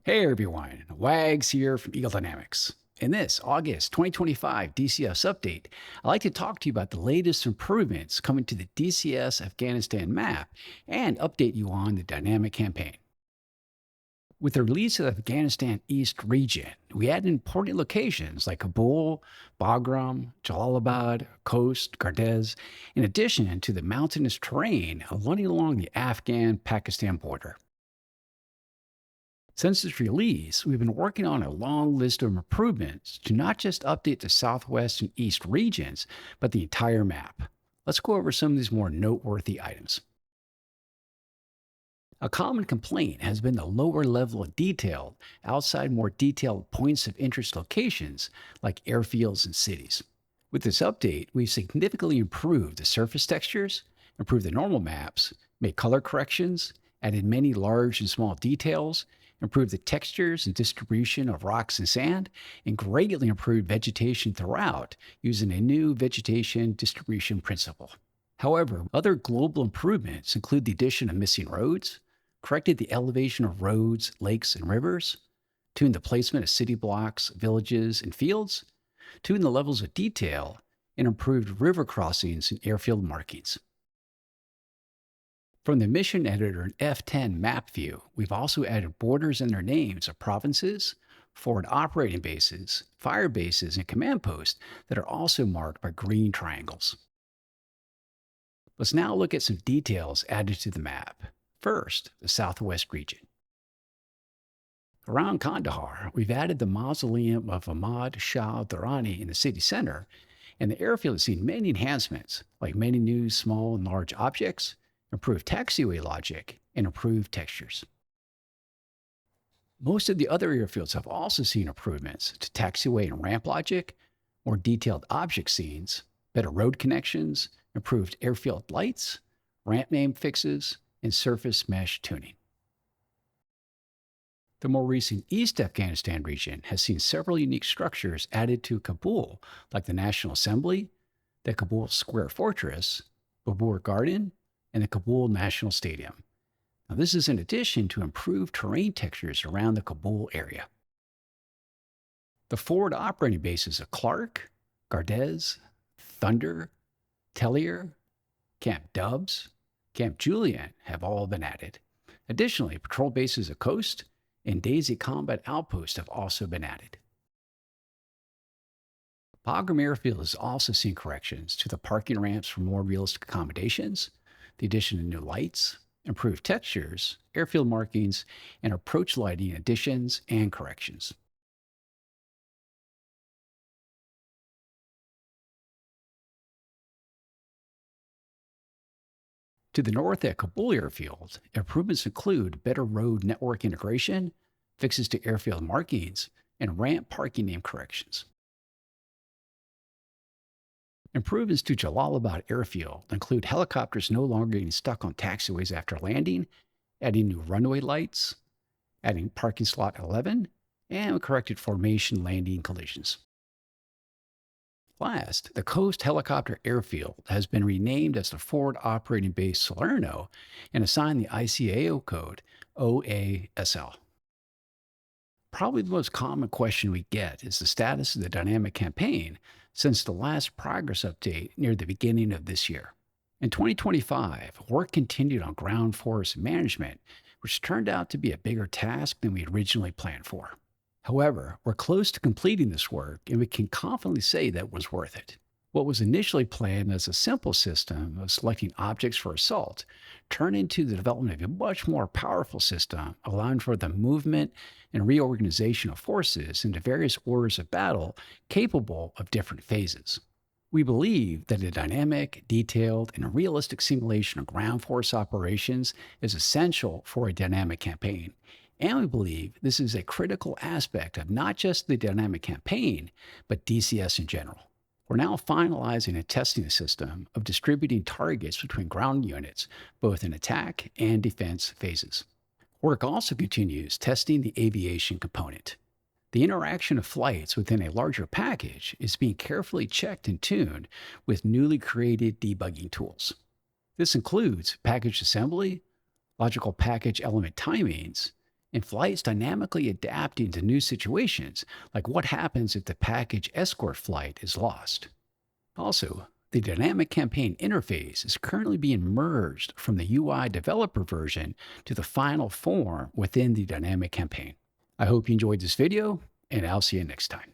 Hey everyone, Wags here from Eagle Dynamics. In this August 2025 DCS update, I'd like to talk to you about the latest improvements coming to the DCS Afghanistan map and update you on the dynamic campaign. With the release of the Afghanistan East region, we added important locations like Kabul, Bagram, Jalalabad, Khost, Gardez, in addition to the mountainous terrain running along the Afghan-Pakistan border. Since its release, we've been working on a long list of improvements to not just update the Southwest and East regions, but the entire map. Let's go over some of these more noteworthy items. A common complaint has been the lower level of detail outside more detailed points of interest locations like airfields and cities. With this update, we've significantly improved the surface textures, improved the normal maps, made color corrections, added many large and small details, improved the textures and distribution of rocks and sand, and greatly improved vegetation throughout using a new vegetation distribution principle. However, other global improvements include the addition of missing roads, corrected the elevation of roads, lakes, and rivers, tuned the placement of city blocks, villages, and fields, tuned the levels of detail, and improved river crossings and airfield markings. From the mission editor in F10 map view, we've also added borders and their names of provinces, forward operating bases, fire bases, and command posts that are also marked by green triangles. Let's now look at some details added to the map. First, the Southwest region. Around Kandahar, we've added the mausoleum of Ahmad Shah Durrani in the city center, and the airfield has seen many enhancements, like many new small and large objects, improved taxiway logic, and improved textures. Most of the other airfields have also seen improvements to taxiway and ramp logic, more detailed object scenes, better road connections, improved airfield lights, ramp name fixes, and surface mesh tuning. The more recent East Afghanistan region has seen several unique structures added to Kabul, like the National Assembly, the Kabul Square Fortress, Babur Garden, and the Kabul National Stadium. Now, this is in addition to improved terrain textures around the Kabul area. The forward operating bases of Clark, Gardez, Thunder, Tellier, Camp Dubs, Camp Julian have all been added. Additionally, patrol bases of Khost and Daisy Combat Outpost have also been added. Bagram Airfield has also seen corrections to the parking ramps for more realistic accommodations, the addition of new lights, improved textures, airfield markings, and approach lighting additions and corrections. To the north at Kabul Airfield, improvements include better road network integration, fixes to airfield markings, and ramp parking name corrections. Improvements to Jalalabad Airfield include helicopters no longer getting stuck on taxiways after landing, adding new runway lights, adding parking slot 11, and corrected formation landing collisions. Last, the Coast Helicopter Airfield has been renamed as the Forward Operating Base Salerno and assigned the ICAO code OASL. Probably the most common question we get is the status of the dynamic campaign since the last progress update near the beginning of this year. In 2025, work continued on ground force management, which turned out to be a bigger task than we originally planned for. However, we're close to completing this work, and we can confidently say that it was worth it. What was initially planned as a simple system of selecting objects for assault turned into the development of a much more powerful system, allowing for the movement and reorganization of forces into various orders of battle capable of different phases. We believe that a dynamic, detailed, and realistic simulation of ground force operations is essential for a dynamic campaign. And we believe this is a critical aspect of not just the dynamic campaign, but DCS in general. We're now finalizing and testing a system of distributing targets between ground units, both in attack and defense phases. Work also continues testing the aviation component. The interaction of flights within a larger package is being carefully checked and tuned with newly created debugging tools. This includes package assembly, logical package element timings, and flights dynamically adapting to new situations, like what happens if the package escort flight is lost. Also, the dynamic campaign interface is currently being merged from the UI developer version to the final form within the dynamic campaign. I hope you enjoyed this video, and I'll see you next time.